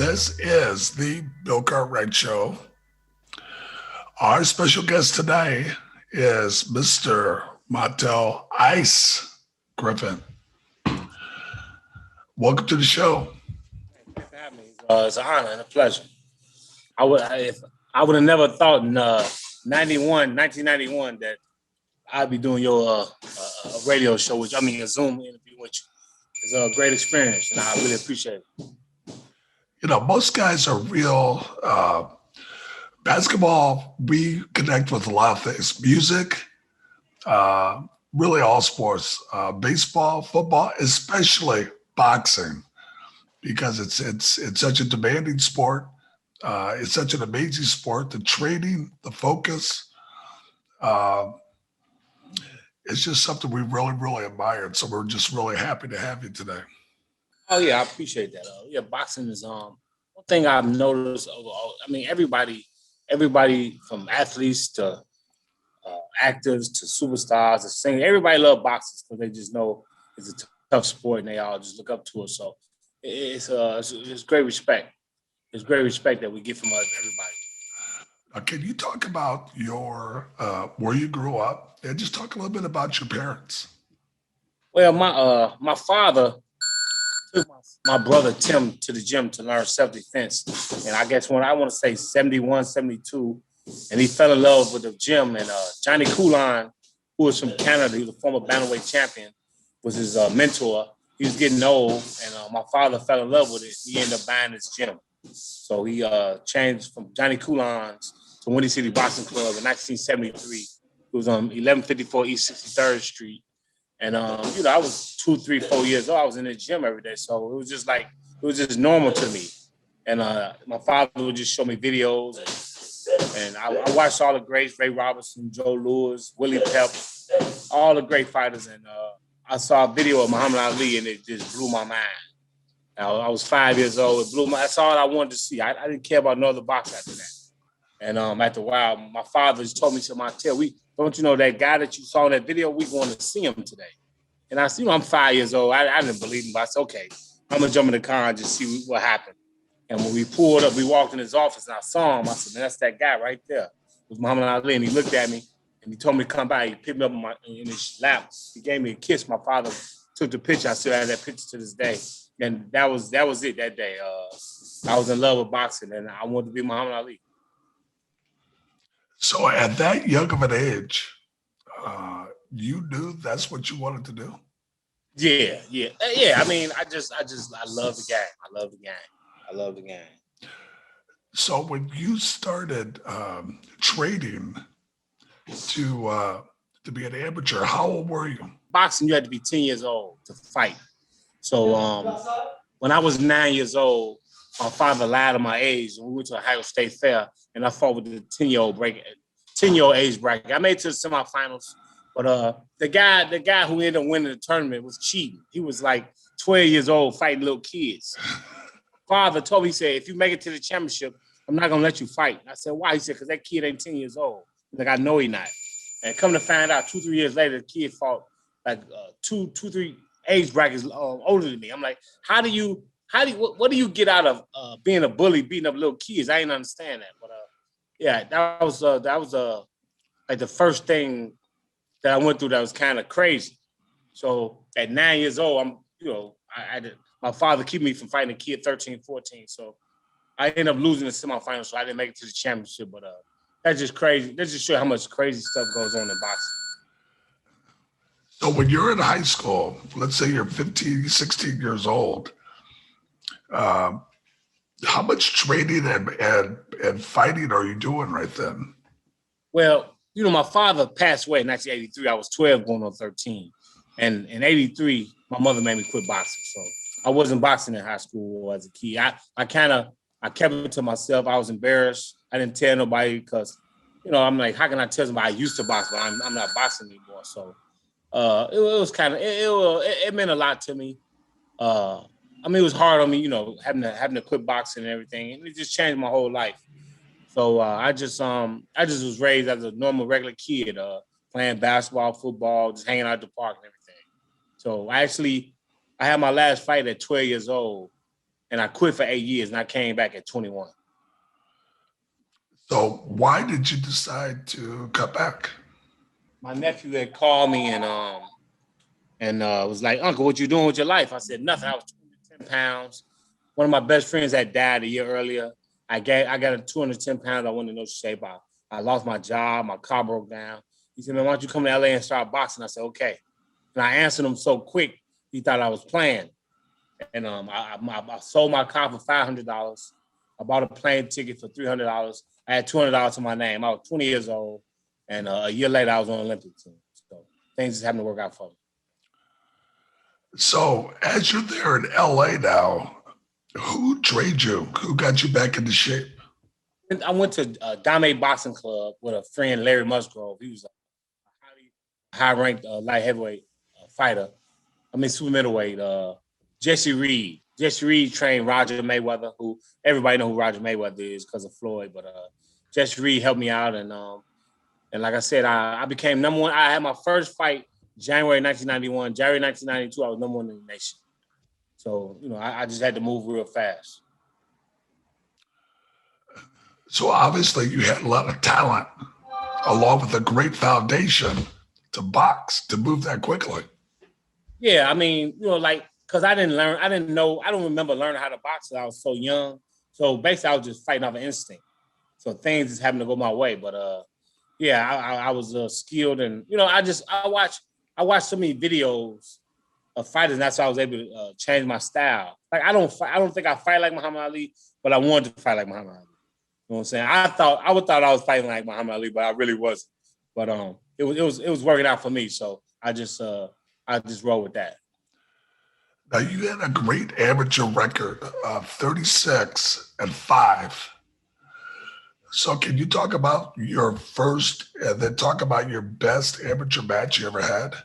This is the Bill Cartwright Show. Our special guest today is Mr. Montell "Ice" Griffin. Welcome to the show. Thanks for having me. It's an honor and a pleasure. I would have never thought in 1991 that I'd be doing your radio show, a Zoom interview with you. It's a great experience, and I really appreciate it. You know, most guys are real basketball. We connect with a lot of things: music, really all sports, baseball, football, especially boxing, because it's such a demanding sport. It's such an amazing sport. The training, the focus, it's just something we really, really admired. So we're just really happy to have you today. Oh yeah, I appreciate that. Boxing is one thing I've noticed. Everybody from athletes to actors to superstars to singers, everybody loves boxing because they just know it's a tough sport and they all just look up to it. So it's great respect. It's great respect that we get from everybody. Can you talk about your where you grew up and just talk a little bit about your parents? Well, my father took my brother Tim to the gym to learn self-defense. And I guess when I want to say 71, 72, and he fell in love with the gym. And Johnny Coulon, who was from Canada, he was a former bantamweight champion, was his mentor. He was getting old, and my father fell in love with it. He ended up buying his gym. So he changed from Johnny Coulon's to Windy City Boxing Club in 1973. It was on 1154 East 63rd Street. And, I was 2, 3, 4 years old. I was in the gym every day. So it was just normal to me. And my father would just show me videos. And I watched all the greats, Ray Robinson, Joe Louis, Willie Pep, all the great fighters. And I saw a video of Muhammad Ali, and it just blew my mind. I was 5 years old. That's all I wanted to see. I didn't care about no other box after that. And after a while, my father just told me, Montell, don't you know that guy that you saw in that video? We going to see him today. And I said, I'm 5 years old. I didn't believe him, but I said, okay, I'm going to jump in the car and just see what happened. And when we pulled up, we walked in his office and I saw him. I said, man, that's that guy right there. It was Muhammad Ali. And he looked at me and he told me to come by. He picked me up in his lap. He gave me a kiss. My father took the picture. I still have that picture to this day. And that was it that day. I was in love with boxing and I wanted to be Muhammad Ali. So at that young of an age, you knew that's what you wanted to do? Yeah. I mean, I love the game. I love the game. So when you started training to be an amateur, how old were you? Boxing, you had to be 10 years old to fight. So when I was 9 years old, my father lied to my age, and we went to a Ohio State Fair, and I fought with the 10-year-old age bracket. I made it to the semifinals, but the guy who ended up winning the tournament was cheating. He was like 12 years old fighting little kids. Father told me, he said, if you make it to the championship, I'm not gonna let you fight. I said, why? He said, because that kid ain't 10 years old. He's like, I know he not. And come to find out, 2-3 years later, the kid fought like 2-3 age brackets older than me. I'm like, what do you get out of being a bully, beating up little kids? I ain't understand that. But that was like the first thing that I went through that was kind of crazy. So at 9 years old, my father kept me from fighting a kid 13, 14. So I ended up losing the semifinals, so I didn't make it to the championship. But that's just crazy. That just shows how much crazy stuff goes on in boxing. So when you're in high school, let's say you're 15, 16 years old, how much training and fighting are you doing right then? Well, my father passed away in 1983. I was 12 going on 13. And in 83, my mother made me quit boxing. So I wasn't boxing in high school or as a kid. I kept it to myself. I was embarrassed. I didn't tell nobody because, I'm like, how can I tell somebody I used to box, but I'm not boxing anymore. So it was kind of, it meant a lot to me. It was hard on me, having to quit boxing and everything. And it just changed my whole life. So I just was raised as a normal, regular kid, playing basketball, football, just hanging out at the park and everything. So I had my last fight at 12 years old. and I quit for 8 years, and I came back at 21. So why did you decide to cut back? My nephew had called me and was like, "Uncle, what you doing with your life?" I said, "Nothing. I was 210 pounds. One of my best friends had died a year earlier. I got a 210 pounds. I wanted to know shape. I lost my job. My car broke down." He said, "Man, why don't you come to LA and start boxing?" I said, "Okay." And I answered him so quick, he thought I was playing. And I sold my car for $500. I bought a plane ticket for $300. I had $200 to my name. I was 20 years old. And a year later, I was on the Olympic team. So things just happened to work out for me. So as you're there in LA now, who trained you? Who got you back into shape? And I went to Dame Boxing Club with a friend, Larry Musgrove. He was a highly high-ranked light heavyweight fighter. Super middleweight. Jesse Reed. Jesse Reed trained Roger Mayweather, who everybody know who Roger Mayweather is because of Floyd. But Jesse Reed helped me out, and like I said, I became number one. I had my first fight January 1991. January 1992, I was number one in the nation. So I just had to move real fast. So obviously you had a lot of talent, along with a great foundation to box, to move that quickly. Yeah, because I don't remember learning how to box when I was so young. So basically, I was just fighting off of instinct. So things just happened to go my way. But I was skilled, and I watched so many videos of fighters, and that's why I was able to change my style. Like I don't think I fight like Muhammad Ali, but I wanted to fight like Muhammad Ali. You know what I'm saying? I thought I was fighting like Muhammad Ali, but I really wasn't. But it was working out for me, so I just roll with that. Now you had a great amateur record of 36-5. So can you talk about your first and then talk about your best amateur match you ever had?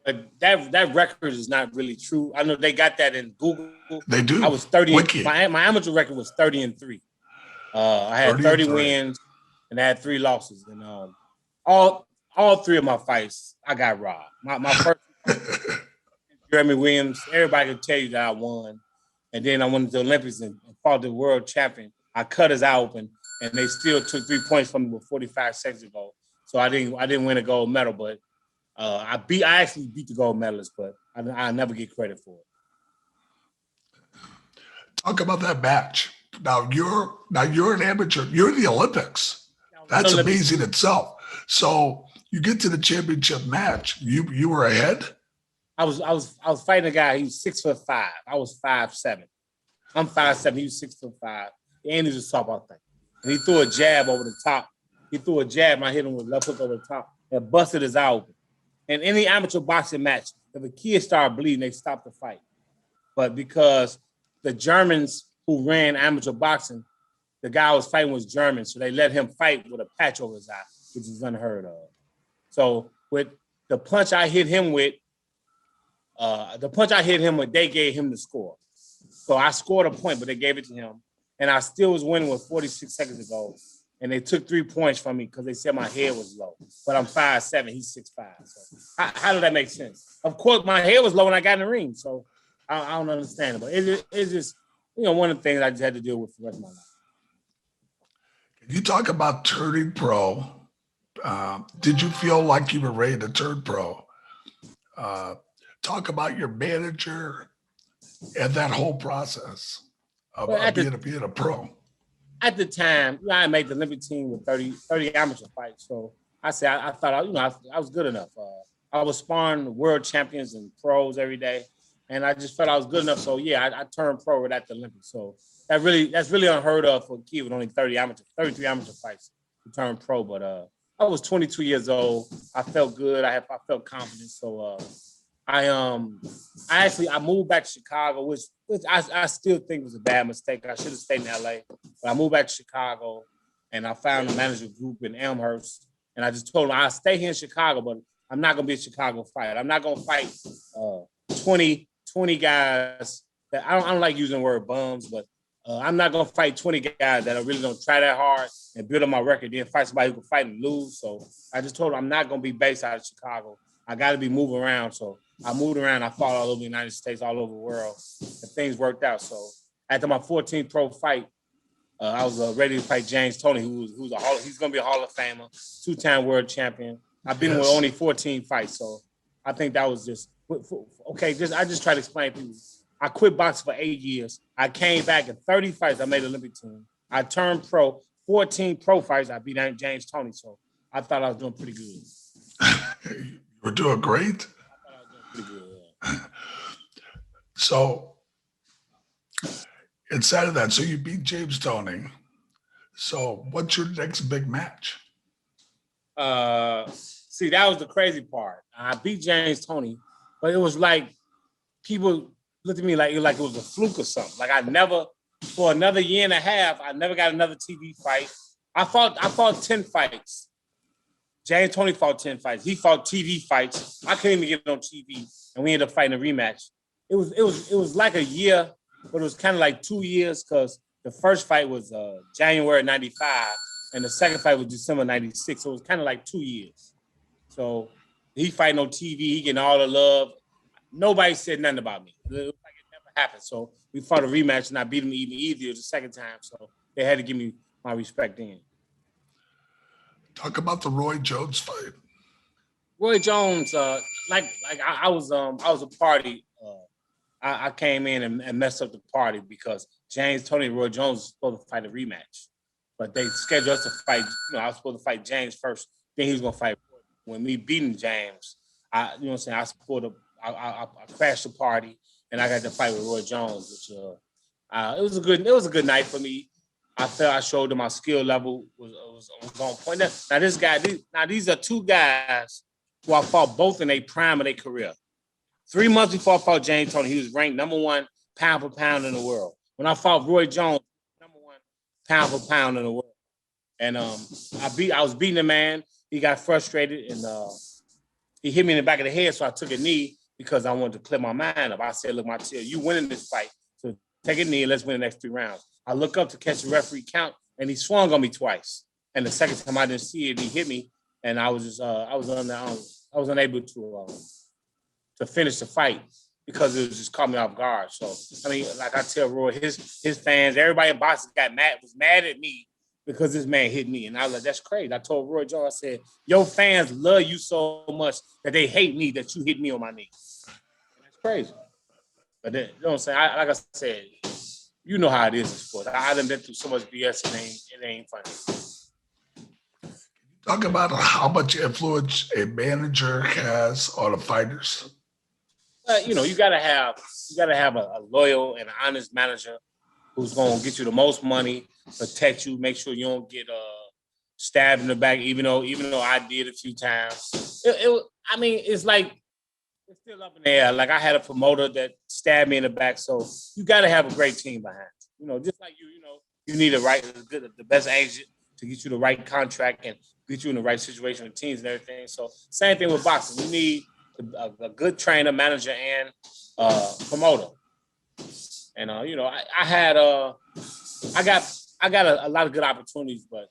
But that record is not really true. I know they got that in Google. They do. I was 30. Wiki. My amateur record was 30-3. I had 30 wins and I had 3 losses. And all 3 of my fights, I got robbed. My first Jeremy Williams, everybody can tell you that I won. And then I went to the Olympics and fought the world champion. I cut his eye open, and they still took 3 points from me with 45 seconds ago. So I didn't win a gold medal, but I actually beat the gold medalist, but I never get credit for it. Talk about that match. Now you're an amateur. You're in the Olympics. That's amazing itself. So you get to the championship match. You were ahead. I was fighting a guy. He was 6'5". I was 5'7". I'm 5'7". He was 6'5". And he was a softball thing. And he threw a jab over the top. He threw a jab, and I hit him with left hook over the top. And busted his eye open. In any amateur boxing match, if a kid started bleeding, they stopped the fight. But because the Germans who ran amateur boxing, the guy I was fighting was German, so they let him fight with a patch over his eye, which is unheard of. So with the punch I hit him with, they gave him the score. So I scored a point, but they gave it to him. And I still was winning with 46 seconds to go. And they took 3 points from me because they said my head was low. But I'm 5'7", he's 6'5". So how did that make sense? Of course, my head was low when I got in the ring. So I don't understand it. But it's just, one of the things I just had to deal with for the rest of my life. You talk about turning pro. Did you feel like you were ready to turn pro? Talk about your manager and that whole process of being a pro. At the time, I made the Olympic team with 30 amateur fights. So I said, I thought, I was good enough. I was sparring world champions and pros every day. And I just felt I was good enough. So yeah, I turned pro right at the Olympics. So that's really unheard of for a kid with only 33 amateur fights to turn pro. But I was 22 years old. I felt good. I felt confident. So I moved back to Chicago, which I still think was a bad mistake. I should have stayed in LA. But I moved back to Chicago, and I found a manager group in Elmhurst. And I just told them, I'll stay here in Chicago, but I'm not going to be a Chicago fighter. I'm not going to fight 20 guys. That I don't like using the word bums, but I'm not going to fight 20 guys that really don't try that hard and build up my record, then fight somebody who can fight and lose. So I just told them I'm not going to be based out of Chicago. I got to be moving around. So I moved around. I fought all over the United States, all over the world, and things worked out. So after my 14th pro fight, I was ready to fight James Toney, he's going to be a Hall of Famer, 2-time world champion. I've been with only 14 fights, so I think that was just okay. I just try to explain to people. I quit boxing for 8 years. I came back in 30 fights. I made Olympic team. I turned pro. 14 pro fights. I beat James Toney, so I thought I was doing pretty good. You were doing great. I thought I was doing pretty good. Yeah. So inside of that, so you beat James Toney. So what's your next big match? See, that was the crazy part. I beat James Toney, but it was like people looked at me like it was a fluke or something. Like I never, for another year and a half, I never got another TV fight. I fought 10 fights. James Toney fought 10 fights. He fought TV fights. I couldn't even get it on TV, and we ended up fighting a rematch. It was like a year, but it was kind of like 2 years because the first fight was January '95, and the second fight was December '96. So it was kind of like 2 years. So he fighting on TV, he getting all the love. Nobody said nothing about me. It was like it never happened. So we fought a rematch, and I beat him even easier the second time. So they had to give me my respect then. Talk about the Roy Jones fight. Roy Jones, I was a party. I came in and messed up the party because James Toney and Roy Jones was supposed to fight a rematch, but they scheduled us to fight. I was supposed to fight James first, then he was gonna fight. When me beating James, I crashed the party and I got to fight with Roy Jones, which it was a good night for me. I felt I showed them my skill level was on point. Now these are two guys who I fought both in their prime of their career. 3 months before I fought James Toney, he was ranked #1 pound for pound in the world. When I fought Roy Jones, #1 pound for pound in the world. And I was beating the man. He got frustrated and he hit me in the back of the head, so I took a knee because I wanted to clear my mind up. I said, look, Montell, you winning this fight, so take a knee and let's win the next 3 rounds. I look up to catch the referee count, and he swung on me twice. And the second time I didn't see it, he hit me, and I was unable to finish the fight because it was just caught me off guard. So I mean, like I tell Roy, his fans, everybody in boxing was mad at me because this man hit me, and I was like, that's crazy. I told Roy Jones, I said, your fans love you so much that they hate me that you hit me on my knee. And that's crazy. But then, you know what I'm saying? Like I said, you know how it is in sports. I done been through so much BS, it ain't funny. Talk about how much influence a manager has on the fighters. You gotta have a loyal and honest manager who's gonna get you the most money, protect you, make sure you don't get stabbed in the back. Even though I did a few times, it's like it's still up in the air. Like I had a promoter that stabbed me in the back, so you got to have a great team behind you. Just like you need the best agent to get you the right contract and get you in the right situation with teams and everything. So same thing with boxing. You need a good trainer, manager, and promoter. And I got a lot of good opportunities, but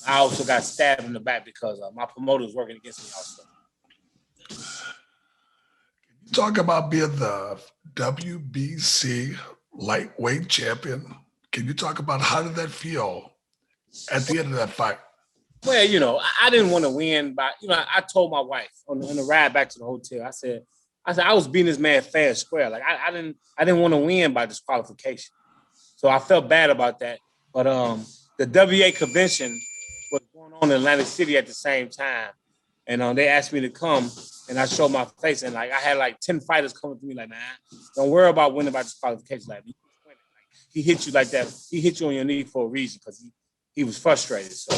I also got stabbed in the back because my promoter was working against me also. Talk about being the WBC lightweight champion. Can you talk about how did that feel at the end of that fight? Well, I didn't want to win, but I told my wife on the ride back to the hotel. I said I was beating this man fair and square. Like I didn't want to win by disqualification, so I felt bad about that. But the WA convention was going on in Atlantic City at the same time, and they asked me to come. And I showed my face, and I had 10 fighters coming to me like, man, don't worry about winning by disqualification. Like, he hit you like that. He hit you on your knee for a reason because he was frustrated. So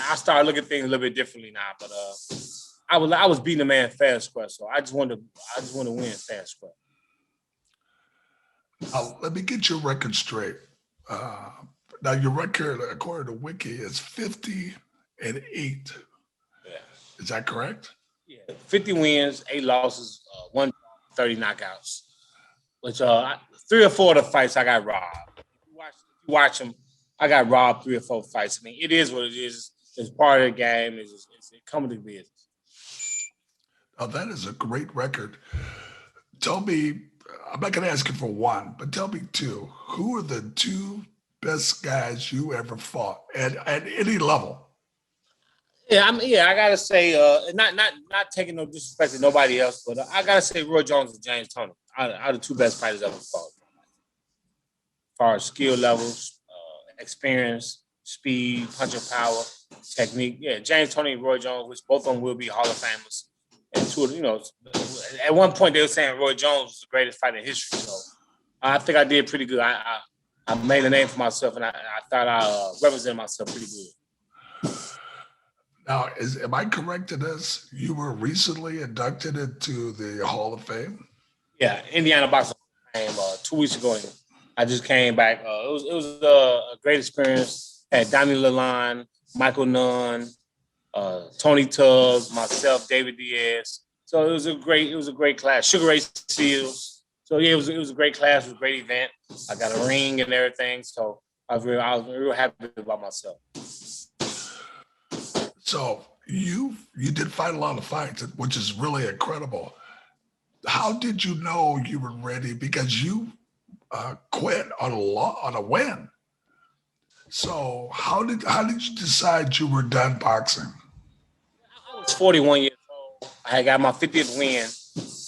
I started looking at things a little bit differently now. But I was beating the man fair and square. So I just wanted to win fair and square. Let me get your record straight. Now your record, according to Wiki, is 50-8. Yeah. Is that correct? Yeah, 50 wins, 8 losses, 130 knockouts. Which 3 or 4 of the fights I got robbed. If you watch them, I got robbed 3 or 4 fights. I mean, it is what it is. It's part of the game. It's coming to business. Oh, that is a great record. Tell me I'm not going to ask you for one, but tell me two. Who are the two best guys you ever fought at any level? I gotta say, not taking no disrespect to nobody else, but I gotta say Roy Jones and James Toney are the two best fighters I've ever fought. As far as skill levels, experience, speed, punching power, technique. Yeah, James Toney and Roy Jones, which both of them will be Hall of Famers. And two of at one point they were saying Roy Jones was the greatest fighter in history. So I think I did pretty good. I made a name for myself, and I thought I represented myself pretty good. Now, am I correct in this? You were recently inducted into the Hall of Fame? Yeah, Indiana Boxing Hall of Fame 2 weeks ago. I just came back. It was a great experience. Had Donnie Lalonde, Michael Nunn, Tony Tubbs, myself, David Diaz. So it was a great class. Sugar Ray Seals. So yeah, it was a great class. It was a great event. I got a ring and everything. So I was real happy about myself. So you did fight a lot of fights, which is really incredible. How did you know you were ready? Because you quit on a win. So how did you decide you were done boxing? I was 41 years old. I had got my 50th win,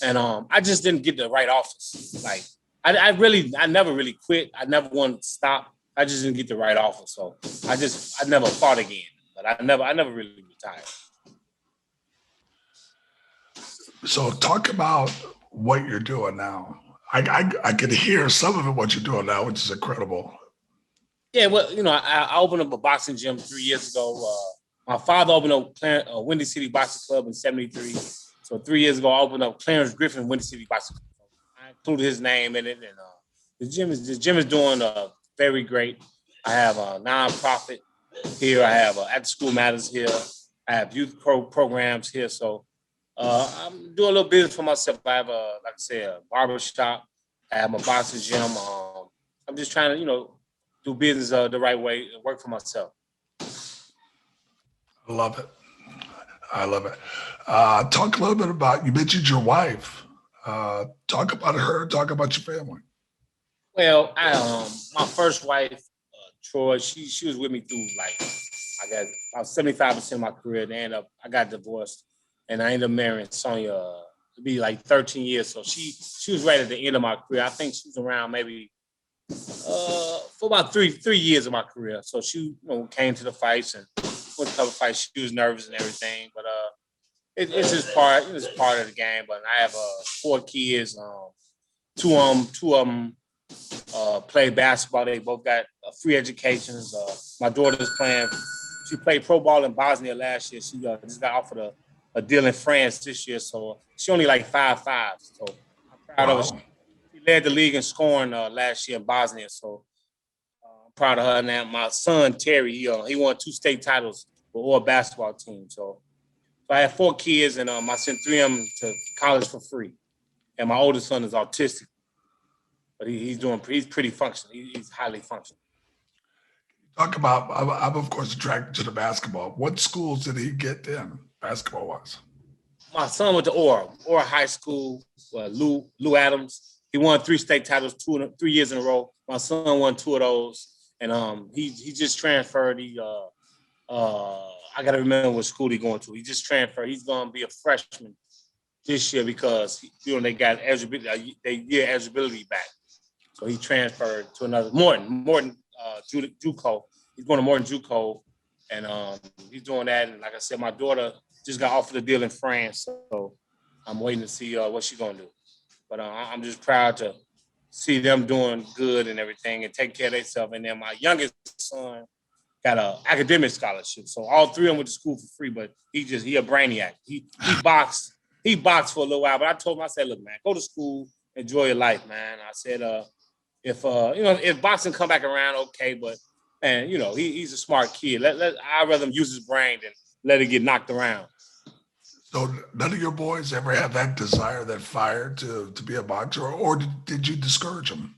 and I just didn't get the right office. Like I never really quit. I never wanted to stop. I just didn't get the right offer. So I never fought again. But I never really retired. So talk about what you're doing now. I could hear some of it, what you're doing now, which is incredible. Yeah, well, I opened up a boxing gym 3 years ago. My father opened up Windy City Boxing Club in '73. So 3 years ago, I opened up Clarence Griffin Windy City Boxing Club. I included his name in it, and the gym is doing very great. I have a nonprofit here. I have After School Matters here. I have youth programs here. So I'm doing a little business for myself. I have like I said, a barbershop. I have my boxing gym. I'm just trying to, do business the right way and work for myself. I love it. I love it. Talk a little bit about, you mentioned your wife. Talk about her. Talk about your family. Well, my first wife, Troy, she was with me through I got about 75% of my career. Then I got divorced, and I ended up marrying Sonia to be 13 years. So she was right at the end of my career. I think she was around maybe for about three years of my career. So she came to the fights and went to a couple fights. She was nervous and everything, but it's just part of the game. But I have 4 kids. Two of them play basketball. They both got free educations. My daughter's playing. She played pro ball in Bosnia last year. She just got offered a deal in France this year. So she only 5'5". So I'm proud of her. She led the league in scoring last year in Bosnia. So I'm proud of her. Now my son Terry, he won 2 state titles with all basketball teams. So I have 4 kids, and I sent 3 of them to college for free. And my oldest son is autistic, but he's pretty functional. He's highly functional. Talk about, I'm of course attracted to the basketball. What schools did he get in basketball-wise? My son went to Ora High School. Lou Adams. He won 3 state titles 3 years in a row. My son won 2 of those, and he just transferred. I got to remember what school he's going to. He just transferred. He's going to be a freshman this year because they got eligibility. They get eligibility back, so he transferred to another Morton JUCO. He's going to Morton JUCO, and he's doing that. And like I said, my daughter just got offered a deal in France, so I'm waiting to see what she's going to do. But I'm just proud to see them doing good and everything and take care of themselves. And then my youngest son got an academic scholarship, so all 3 of them went to school for free. But he a brainiac. He boxed for a little while. But I told him, I said, look, man, go to school, enjoy your life, man. I said, if boxing come back around, okay, but man, he's a smart kid. I'd rather him use his brain than let it get knocked around. So none of your boys ever had that desire, that fire to be a boxer, or did you discourage them?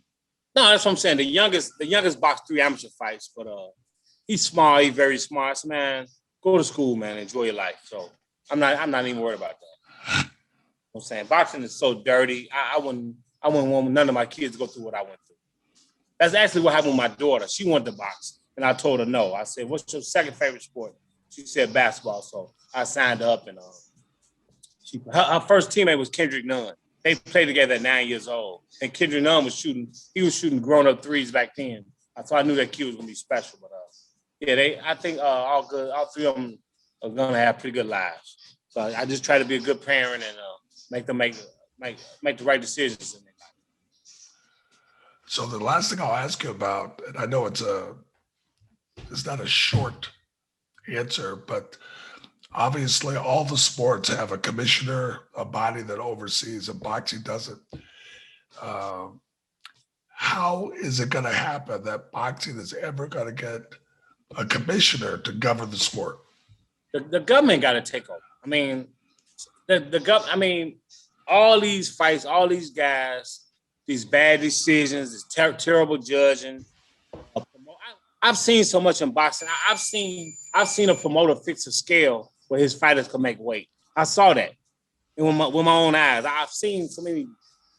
No, that's what I'm saying. The youngest boxed 3 amateur fights, but he's smart. He's very smart. So, man, go to school, man. Enjoy your life. So I'm not even worried about that. I'm saying boxing is so dirty. I wouldn't I wouldn't want none of my kids to go through what I went through. That's actually what happened with my daughter. She wanted to box, and I told her no. I said, "What's your second favorite sport?" She said basketball. So I signed her up, and her first teammate was Kendrick Nunn. They played together at 9 years old, and Kendrick Nunn was shooting grown-up threes back then. So I knew that kid was gonna be special. But I think all three of them are gonna have pretty good lives. So I just try to be a good parent and make them make the right decisions in their life. So the last thing I'll ask you about, and I know it's not a short answer, but obviously all the sports have a commissioner, a body that oversees, and boxing doesn't. How is it going to happen that boxing is ever going to get a commissioner to govern the sport? The government got to take over. I mean, all these fights, all these guys, these bad decisions, this terrible judging. I've seen so much in boxing. I've seen a promoter fix a scale where his fighters could make weight. I saw that with my own eyes. I've seen so many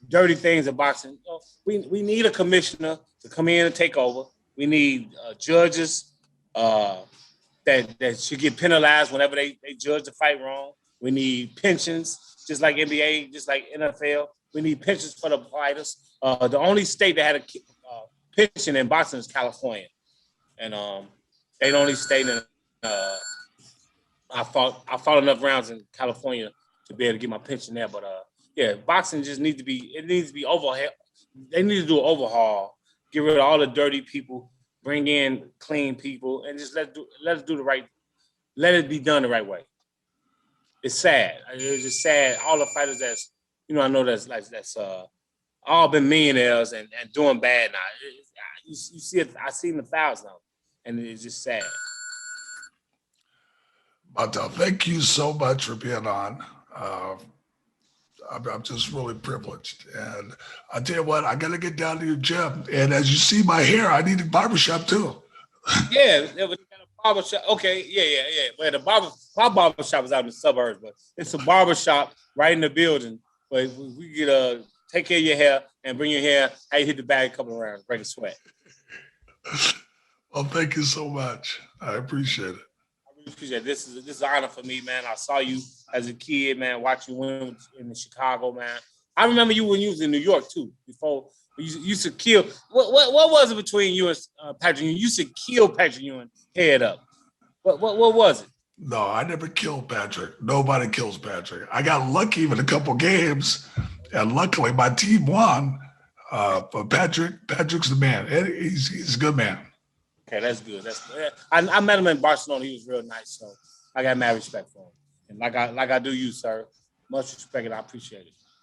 dirty things in boxing. We need a commissioner to come in and take over. We need judges that should get penalized whenever they judge the fight wrong. We need pensions, just like NBA, just like NFL. We need pensions for the fighters. The only state that had a pension in boxing is California. And they the only state in I fought enough rounds in California to be able to get my pension there. But boxing just needs to be overhauled. They need to do an overhaul, get rid of all the dirty people, bring in clean people, and just let it be done the right way. It's sad. It's just sad. All the fighters I know that's all been millionaires and doing bad now. You see it. I seen the thousands of them, and it's just sad. Montell, thank you so much for being on. I'm just really privileged. And I tell you what, I got to get down to your gym. And as you see my hair, I need a barbershop too. Yeah, they got a barbershop. Okay, yeah. Well, my barbershop is out in the suburbs, but it's a barbershop right in the building where we get take care of your hair and bring your hair. How you hit the bag a couple of rounds, break a sweat. Well, thank you so much. I appreciate it. I really appreciate it. This is an honor for me, man. I saw you as a kid, man, watch you win in Chicago, man. I remember you when you was in New York too. Before you used to kill. What was it between you and Patrick Ewing? You used to kill Patrick Ewing head up. What was it? No, I never killed Patrick. Nobody kills Patrick. I got lucky with a couple games, and luckily my team won. But Patrick's the man. He's a good man. Okay, that's good. I met him in Barcelona. He was real nice, so I got mad respect for him. And like I do you, sir. Much respect, and I appreciate it.